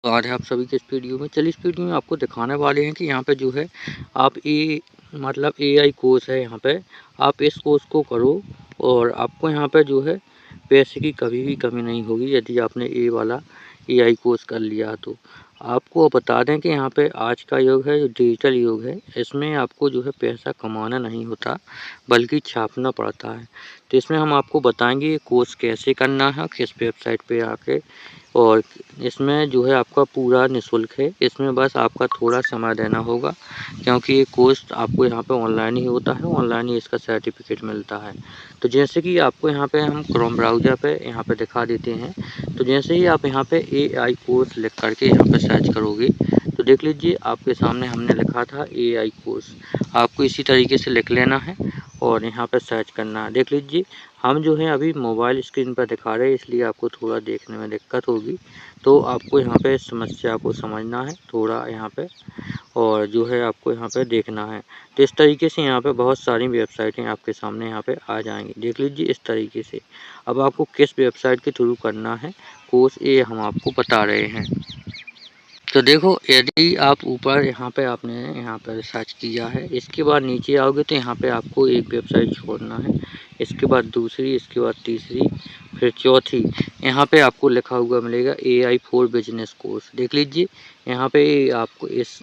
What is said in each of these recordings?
तो आज आप सभी के इस वीडियो में इस वीडियो में आपको दिखाने वाले हैं कि यहाँ पे जो है आप मतलब एआई कोर्स है यहाँ पे। आप इस कोर्स को करो और आपको यहाँ पे जो है पैसे की कभी भी कमी नहीं होगी यदि आपने ये वाला एआई कोर्स कर लिया तो। आपको बता दें कि यहाँ पे आज का युग है जो डिजिटल युग है, इसमें आपको जो है पैसा कमाना नहीं होता बल्कि छापना पड़ता है। तो इसमें हम आपको बताएंगे ये कोर्स कैसे करना है, किस वेबसाइट पे आके, और इसमें जो है आपका पूरा निःशुल्क है। इसमें बस आपका थोड़ा समय देना होगा क्योंकि ये कोर्स आपको यहाँ पे ऑनलाइन ही होता है, ऑनलाइन ही इसका सर्टिफिकेट मिलता है। तो जैसे कि आपको यहाँ पे हम क्रोम ब्राउज़र पे यहाँ पे दिखा देते हैं। तो जैसे ही आप यहाँ पे एआई कोर्स लिख करके यहाँ पे सर्च करोगे तो देख लीजिए आपके सामने हमने लिखा था एआई कोर्स। आपको इसी तरीके से लिख लेना है और यहाँ पे सर्च करना है। देख लीजिए हम जो है अभी मोबाइल स्क्रीन पर दिखा रहे हैं इसलिए आपको थोड़ा देखने में दिक्कत होगी। तो आपको यहाँ पे समस्या को समझना है थोड़ा यहाँ पे, और जो है आपको यहाँ पे देखना है। तो इस तरीके से यहाँ पे बहुत सारी वेबसाइटें आपके सामने यहाँ पे आ जाएंगी। देख लीजिए इस तरीके से। अब आपको किस वेबसाइट के थ्रू करना है कोर्स ये हम आपको बता रहे हैं। तो देखो यदि आप ऊपर यहाँ पे आपने यहाँ पर सर्च किया है, इसके बाद नीचे आओगे तो यहाँ पे आपको एक वेबसाइट छोड़ना है, इसके बाद दूसरी, इसके बाद तीसरी, फिर चौथी। यहाँ पे आपको लिखा हुआ मिलेगा एआई फॉर बिजनेस कोर्स। देख लीजिए यहाँ पे आपको इस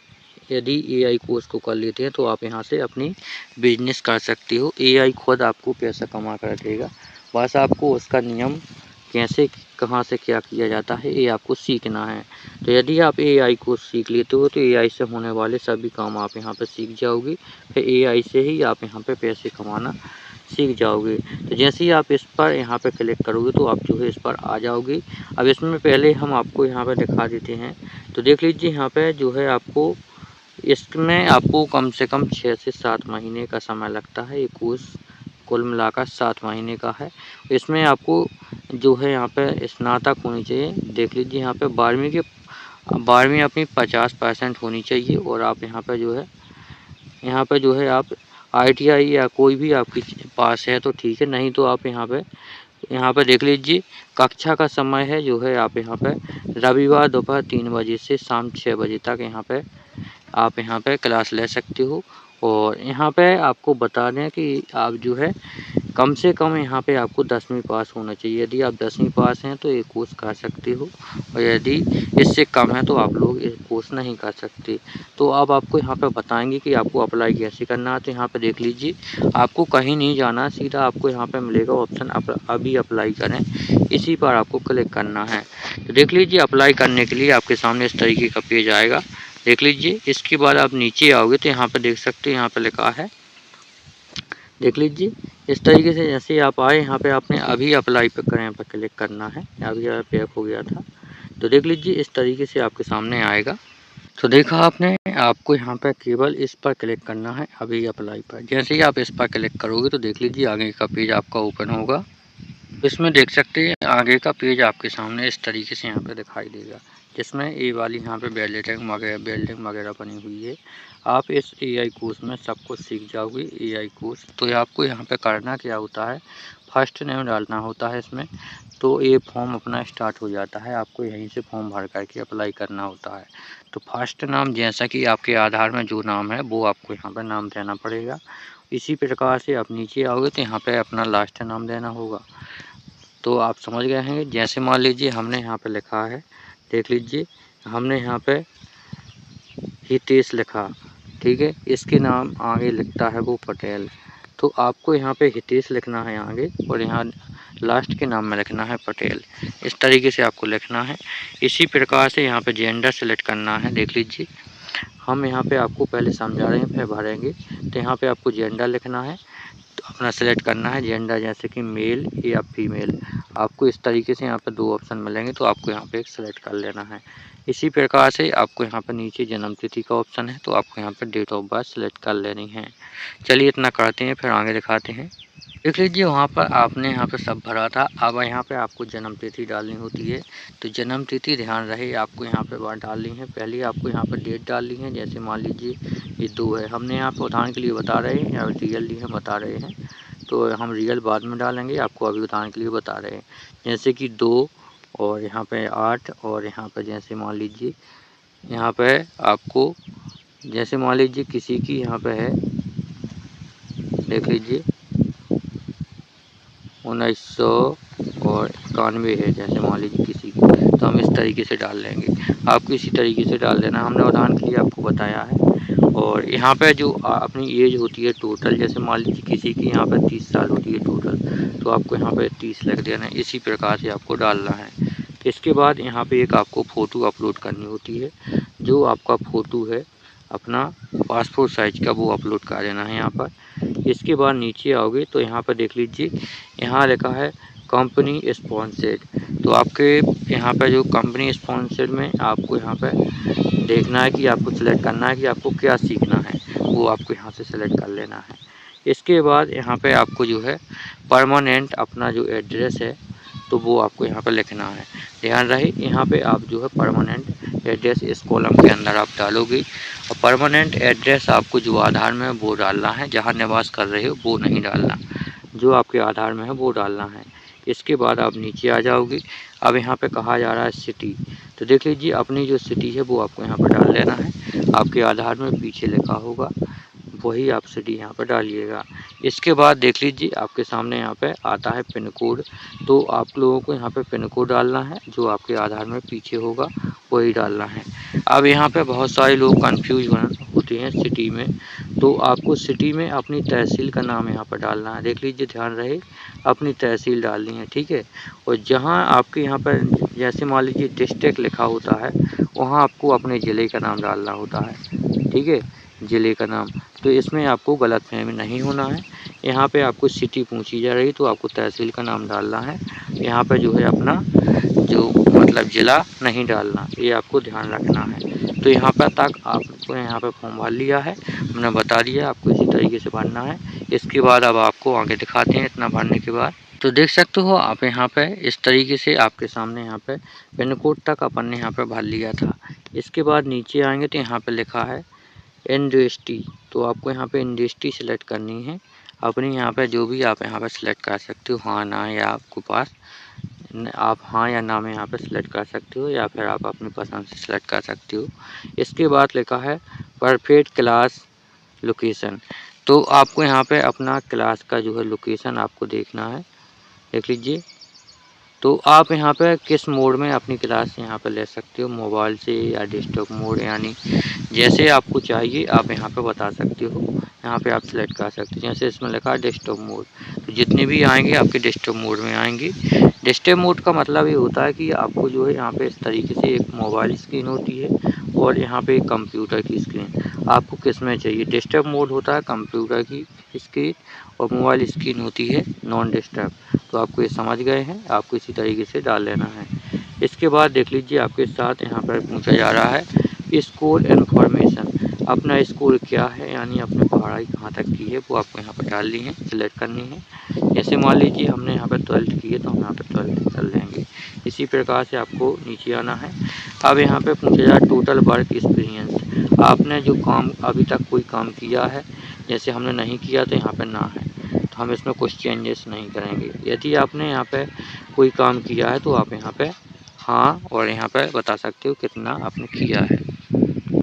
यदि एआई कोर्स को कर लेते हैं तो आप यहाँ से अपनी बिजनेस कर सकते हो। एआई खुद आपको पैसा कमा कर देगा, बस आपको उसका नियम कैसे कहाँ से क्या किया जाता है ये आपको सीखना है। तो यदि आप एआई को सीख लेते हो तो एआई से होने वाले सभी काम आप यहाँ पे सीख जाओगे। फिर एआई से ही आप यहाँ पे पैसे कमाना सीख जाओगे। तो जैसे ही आप इस पर यहाँ पे क्लिक करोगे तो आप जो है इस पर आ जाओगे। अब इसमें पहले हम आपको यहाँ पे दिखा देते हैं। तो देख लीजिए यहाँ पे जो है आपको इसमें आपको कम से कम 6 से 7 महीने का समय लगता है। ये कोर्स कुल मिलाकर 7 महीने का है। इसमें आपको जो है यहाँ पे स्नातक होनी चाहिए। देख लीजिए यहाँ पे 12वीं अपनी 50% होनी चाहिए, और आप यहाँ पे जो है आप आईटीआई या कोई भी आपकी पास है तो ठीक है, नहीं तो आप यहाँ पे देख लीजिए कक्षा का समय है जो है आप यहाँ पे रविवार दोपहर 3 बजे से शाम 6 बजे तक आप यहाँ पे क्लास ले सकते हो। और यहाँ पे आपको बता दें कि आप जो है कम से कम यहाँ पे आपको 10वीं पास होना चाहिए। यदि आप 10वीं पास हैं तो ये कोर्स कर सकते हो, और यदि इससे कम है तो आप लोग ये कोर्स नहीं कर सकते। तो अब आपको यहाँ पे बताएंगे कि आपको अप्लाई कैसे करना है। तो यहाँ पे देख लीजिए आपको कहीं नहीं जाना, सीधा आपको यहाँ पे मिलेगा ऑप्शन अभी अप्लाई करें, इसी पर आपको क्लिक करना है। तो देख लीजिए अप्लाई करने के लिए आपके सामने इस तरीके का पेज आएगा। देख लीजिए इसके बाद आप नीचे आओगे तो यहाँ पे देख सकते हैं यहाँ पे लिखा है, देख लीजिए इस तरीके से। जैसे ही आप आए यहाँ पे आपने अभी अप्लाई पे करें पर क्लिक करना है, अभी बैक हो गया था। तो देख लीजिए इस तरीके से आपके सामने आएगा। तो देखा आपने, आपको यहाँ पे केवल इस पर क्लिक करना है अभी अप्लाई पर। जैसे ही आप इस पर क्लिक करोगे तो देख लीजिए आगे का पेज आपका ओपन होगा। इसमें देख सकते हैं आगे का पेज आपके सामने इस तरीके से यहाँ पे दिखाई देगा, जिसमें ये वाली यहाँ पे बिल्डिंग वगैरह बनी हुई है। आप इस एआई कोर्स में सब कुछ सीख जाओगे एआई कोर्स। तो आपको यहाँ पे करना क्या होता है, फर्स्ट नेम डालना होता है इसमें। तो ये फॉर्म अपना स्टार्ट हो जाता है, आपको यहीं से फॉर्म भर करके अप्लाई करना होता है। तो फर्स्ट नाम जैसा कि आपके आधार में जो नाम है वो आपको यहाँ पर नाम देना पड़ेगा। इसी प्रकार से आप नीचे आओगे तो यहाँ पे अपना लास्ट नाम देना होगा। तो आप समझ गए हैं। जैसे मान लीजिए हमने यहाँ पे लिखा है, देख लीजिए हमने यहाँ पे हितेश लिखा, ठीक है, इसके नाम आगे लिखता है वो पटेल। तो आपको यहाँ पे हितेश लिखना है आगे, और यहाँ लास्ट के नाम में लिखना है पटेल। इस तरीके से आपको लिखना है। इसी प्रकार से यहाँ पे जेंडर सेलेक्ट करना है। देख लीजिए हम यहाँ पे आपको पहले समझा रहे हैं फिर भरेंगे। तो यहाँ पे आपको जेंडर लिखना है, तो अपना सेलेक्ट करना है जेंडर, जैसे कि मेल या फीमेल। आपको इस तरीके से यहाँ पे 2 ऑप्शन मिलेंगे, तो आपको यहाँ पे एक सेलेक्ट कर लेना है। इसी प्रकार से आपको यहाँ पर नीचे जन्म तिथि का ऑप्शन है, तो आपको यहाँ पे डेट ऑफ बर्थ सेलेक्ट कर लेनी है। चलिए इतना करते हैं फिर आगे दिखाते हैं। देख लीजिए वहाँ पर आपने यहाँ पे सब भरा था। अब यहाँ पे आपको जन्म तिथि डालनी होती है। तो जन्म तिथि ध्यान रहे आपको यहाँ पे बार डालनी है। पहले आपको यहाँ पर डेट डालनी है, जैसे मान लीजिए ये 2 है, हमने यहाँ पे उदाहरण के लिए बता रहे हैं, या रियल है बता रहे हैं। तो हम रियल बाद में डालेंगे, आपको अभी उदाहरण के लिए बता रहे हैं। जैसे कि 2 और यहाँ पे 8 और यहाँ पे जैसे मान लीजिए यहाँ पे आपको जैसे मान लीजिए किसी की यहाँ पे है, देख लीजिए 1991 है जैसे मान लीजिए किसी की, तो हम इस तरीके से डाल लेंगे। आपको इसी तरीके से डाल देना, हमने उदाहरण के लिए आपको बताया है। और यहाँ पे जो अपनी एज होती है टोटल, जैसे मान लीजिए किसी की यहाँ पे 30 साल होती है टोटल, तो आपको यहाँ पे 30 लिख देना है। इसी प्रकार से आपको डालना है। इसके बाद यहाँ पे एक आपको फ़ोटो अपलोड करनी होती है। जो आपका फ़ोटो है अपना पासपोर्ट साइज का, वो अपलोड कर देना है यहाँ पर। इसके बाद नीचे आओगे तो यहाँ पर देख लीजिए, यहाँ लिखा है कंपनी स्पॉन्सर्ड। तो आपके यहाँ पे जो कंपनी स्पॉन्सर्ड में आपको यहाँ पे देखना है कि आपको सेलेक्ट करना है कि आपको क्या सीखना है, वो आपको यहाँ से सेलेक्ट कर लेना है। इसके बाद यहाँ पे आपको जो है परमानेंट अपना जो एड्रेस है तो वो आपको यहाँ पर लिखना है। ध्यान रहे यहाँ पे आप जो है परमानेंट एड्रेस इस कॉलम के अंदर आप डालोगे। और परमानेंट एड्रेस आपको जो आधार में है वो डालना है, जहाँ निवास कर रहे हो वो नहीं डालना, जो आपके आधार में है वो डालना है। इसके बाद आप नीचे आ जाओगे। अब यहाँ पे कहा जा रहा है सिटी, तो देख लीजिए अपनी जो सिटी है वो आपको यहाँ पर डाल लेना है। आपके आधार में पीछे लिखा होगा वही आप सिटी यहाँ पर डालिएगा। इसके बाद देख लीजिए आपके सामने यहाँ पे आता है पिन कोड, तो आप लोगों को यहाँ पे पिन कोड डालना है, जो आपके आधार में पीछे होगा वही डालना है। अब यहाँ पे बहुत सारे लोग कंफ्यूज होते हैं सिटी में, तो आपको सिटी में अपनी तहसील का नाम यहाँ पर डालना है। देख लीजिए ध्यान रहे अपनी तहसील डालनी है, ठीक है। और जहाँ आपके यहाँ पर जैसे मान लीजिए डिस्ट्रिक्ट लिखा होता है, वहाँ आपको अपने ज़िले का नाम डालना होता है, ठीक है, ज़िले का नाम। तो इसमें आपको गलतफहमी नहीं होना है। यहाँ पे आपको सिटी पूछी जा रही तो आपको तहसील का नाम डालना है। यहाँ पे जो है अपना जो मतलब ज़िला नहीं डालना, ये आपको ध्यान रखना है। तो यहाँ पर तक आपको यहाँ पे फॉर्म भर लिया है, हमने बता दिया आपको इसी तरीके से भरना है। इसके बाद अब आपको आगे दिखाते हैं। इतना भरने के बाद तो देख सकते हो आप यहाँ पे इस तरीके से आपके सामने यहाँ पे पिन कोड तक अपन ने यहाँ पे भर लिया था। इसके बाद नीचे आएंगे तो यहाँ पे लिखा है इंडस्ट्री, तो आपको यहाँ पे इंडस्ट्री सेलेक्ट करनी है अपनी। यहाँ पे जो भी आप यहाँ पे सेलेक्ट कर सकते हो, हाँ ना, या आपको पास आप हाँ या ना में यहाँ पे सेलेक्ट कर सकते हो, या फिर आप अपनी पसंद से सेलेक्ट कर सकते हो। इसके बाद लिखा है परफेक्ट क्लास लोकेशन, तो आपको यहाँ पे अपना क्लास का जो है लोकेशन आपको देखना है। देख लीजिए, तो आप यहाँ पे किस मोड में अपनी क्लास यहाँ पे ले सकते हो, मोबाइल से या डेस्कटॉप मोड, यानी जैसे आपको चाहिए आप यहाँ पे बता सकते हो। यहाँ पे आप सेलेक्ट कर सकते हो, जैसे इसमें लिखा है डेस्कटॉप मोड, तो जितने भी आएंगे आपके डेस्कटॉप मोड में आएंगे। डेस्कटॉप मोड का मतलब ये होता है कि आपको जो है यहाँ पे इस तरीके से एक मोबाइल स्क्रीन होती है और यहाँ पे एक कंप्यूटर की स्क्रीन, आपको किस में चाहिए। डेस्कटॉप मोड होता है कंप्यूटर की स्क्रीन और मोबाइल स्क्रीन होती है नॉन डेस्कटॉप। तो आपको ये समझ गए हैं, आपको इसी तरीके से डाल लेना है। इसके बाद देख लीजिए आपके साथ यहाँ पर पूछा जा रहा है स्कूल इन्फॉर्मेशन, अपना स्कूल क्या है, यानी अपनी पढ़ाई कहाँ तक की है वो आपको यहाँ पर डालनी है, सिलेक्ट करनी है। जैसे मान लीजिए हमने यहाँ पर 12th की है तो हम यहाँ पर 12th कर लेंगे। इसी प्रकार से आपको नीचे आना है। अब यहाँ पे पूछा जा रहा है टोटल वर्क एक्सपीरियंस, आपने जो काम अभी तक कोई काम किया है, जैसे हमने नहीं किया तो यहाँ पर ना है, तो हम इसमें कुछ चेंजेस नहीं करेंगे। यदि आपने यहाँ पे कोई काम किया है तो आप यहाँ पे हाँ और यहाँ पे बता सकते हो कितना आपने किया है।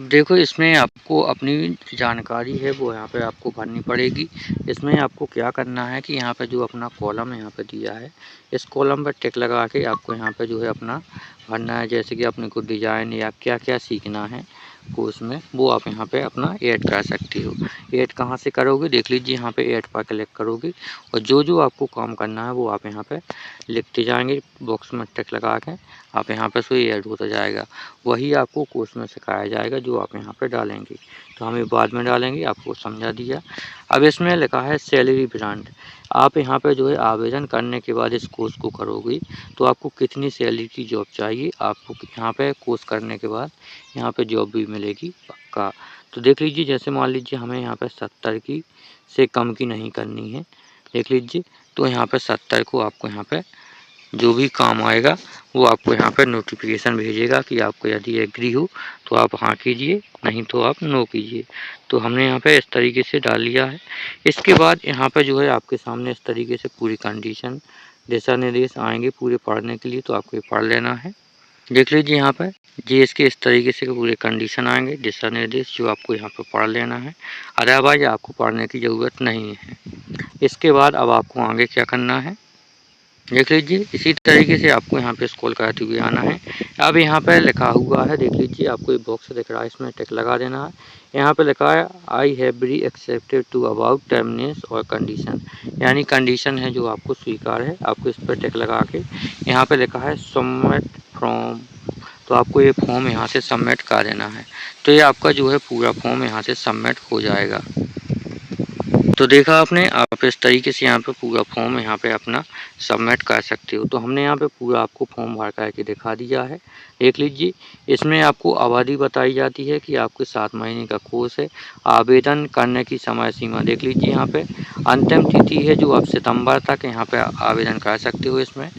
देखो इसमें आपको अपनी जानकारी है वो यहाँ पे आपको भरनी पड़ेगी। इसमें आपको क्या करना है कि यहाँ पे जो अपना कॉलम यहाँ पे दिया है, इस कॉलम पर टिक लगा के आपको यहाँ पे जो है अपना भरना है। जैसे कि अपने को डिज़ाइन या क्या क्या सीखना है कोर्स में, वो आप यहाँ पे अपना ऐड कर सकते हो। ऐड कहाँ से करोगे, देख लीजिए यहाँ पे ऐड पर क्लिक करोगे और जो जो आपको काम करना है वो आप यहाँ पे लिखते जाएंगे, बॉक्स में टिक लगा के आप यहाँ पे सो ऐड होता जाएगा। वही आपको कोर्स में सिखाया जाएगा जो आप यहाँ पे डालेंगे, तो हम बाद में डालेंगे, आपको समझा दिया। अब इसमें लिखा है सैलरी ब्रांड, आप यहाँ पे जो है आवेदन करने के बाद इस कोर्स को करोगे तो आपको कितनी सैलरी की जॉब चाहिए, आपको यहाँ पे कोर्स करने के बाद यहाँ पे जॉब भी मिलेगी पक्का। तो देख लीजिए जैसे मान लीजिए हमें यहाँ पे 70 की से कम की नहीं करनी है, देख लीजिए, तो यहाँ पे 70 को आपको यहाँ पे जो भी काम आएगा वो आपको यहाँ पे नोटिफिकेशन भेजेगा कि आपको यदि एग्री हो तो आप हाँ कीजिए, नहीं तो आप नो कीजिए। तो हमने यहाँ पे इस तरीके से डाल लिया है। इसके बाद यहाँ पे जो है आपके सामने इस तरीके से पूरी कंडीशन दिशा निर्देश आएंगे पूरे पढ़ने के लिए, तो आपको ये पढ़ लेना है। देख लीजिए यहाँ पर जी इसके इस तरीके से पूरे कंडीशन आएंगे, दिशा निर्देश, जो आपको यहाँ पर पढ़ लेना है। अदरवाइज आपको पढ़ने की ज़रूरत नहीं है। इसके बाद अब आपको आगे क्या करना है, देख लीजिए इसी तरीके से आपको यहाँ पे स्क्रॉल करते हुए आना है। अब यहाँ पे लिखा हुआ है, देख लीजिए आपको एक बॉक्स दिख रहा है, इसमें टिक लगा देना है। यहाँ पे लिखा है I have be accepted to about terms और कंडीशन, यानी कंडीशन है जो आपको स्वीकार है। आपको इस पर टिक लगा के यहाँ पे लिखा है सबमिट फॉर्म, तो आपको ये फॉर्म यहाँ से सबमिट कर देना है। तो ये आपका जो है पूरा फॉर्म यहाँ से सबमिट हो जाएगा। तो देखा आपने, आप इस तरीके से यहाँ पे पूरा फॉर्म यहाँ पे अपना सबमिट कर सकते हो। तो हमने यहाँ पे पूरा आपको फॉर्म भर करके दिखा दिया है। देख लीजिए इसमें आपको अवधि बताई जाती है कि आपके 7 महीने का कोर्स है। आवेदन करने की समय सीमा देख लीजिए, यहाँ पे अंतिम तिथि है जो आप सितंबर तक यहाँ पे आवेदन कर सकते हो। इसमें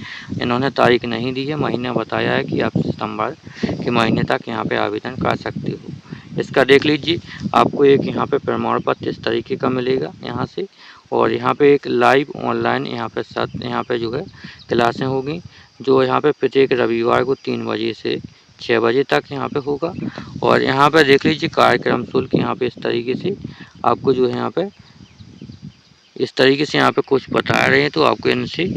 इन्होंने तारीख नहीं दी है, महीना बताया है कि आप सितंबर के महीने तक यहाँ पे आवेदन कर सकते हो। इसका देख लीजिए आपको एक यहाँ पे प्रमाण पत्र इस तरीके का मिलेगा यहाँ से, और यहाँ पे एक लाइव ऑनलाइन यहाँ पे जो है क्लासें होगी, जो यहाँ पे प्रत्येक रविवार को 3 बजे से 6 बजे तक यहाँ पे होगा। और यहाँ पे देख लीजिए कार्यक्रम शुल्क यहाँ पे इस तरीके से आपको जो है यहाँ पे इस तरीके से यहाँ पे कुछ बता रहे हैं। तो आपको इनसे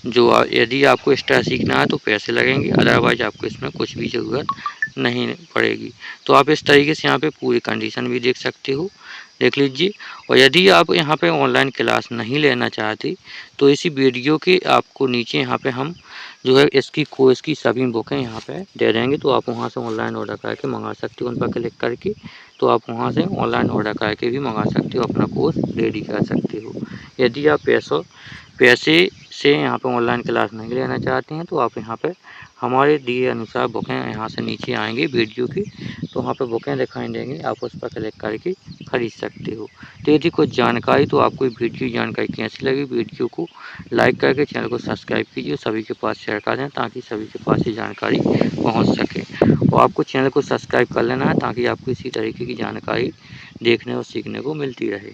जो यदि आपको एक्स्ट्रा सीखना है तो पैसे लगेंगे, अदरवाइज आपको इसमें कुछ भी ज़रूरत नहीं पड़ेगी। तो आप इस तरीके से यहाँ पे पूरी कंडीशन भी देख सकते हो, देख लीजिए। और यदि आप यहाँ पे ऑनलाइन क्लास नहीं लेना चाहते तो इसी वीडियो के आपको नीचे यहाँ पे हम जो है इसकी कोर्स की सभी बुकें यहाँ पे दे देंगे, तो आप वहाँ से ऑनलाइन ऑर्डर करके मंगा सकते हो। उन पर क्लिक करके तो आप वहाँ से ऑनलाइन ऑर्डर करके भी मंगा सकते हो, अपना कोर्स रेडी कर सकते हो। यदि आप पैसे से यहाँ पे ऑनलाइन क्लास नहीं लेना चाहते हैं तो आप यहाँ पे हमारे दिए अनुसार बुकें यहाँ से नीचे आएंगी वीडियो की, तो वहाँ पे बुकें दिखाई देंगी, आप उस पर क्लिक करके खरीद सकते हो। तो यदि कुछ जानकारी, तो आपको वीडियो की जानकारी कैसी लगी, वीडियो को लाइक करके चैनल को सब्सक्राइब कीजिए, सभी के पास शेयर कर दें ताकि सभी के पास ये जानकारी पहुँच सके। और आपको चैनल को सब्सक्राइब कर लेना है ताकि आपको इसी तरीके की जानकारी देखने और सीखने को मिलती रहे।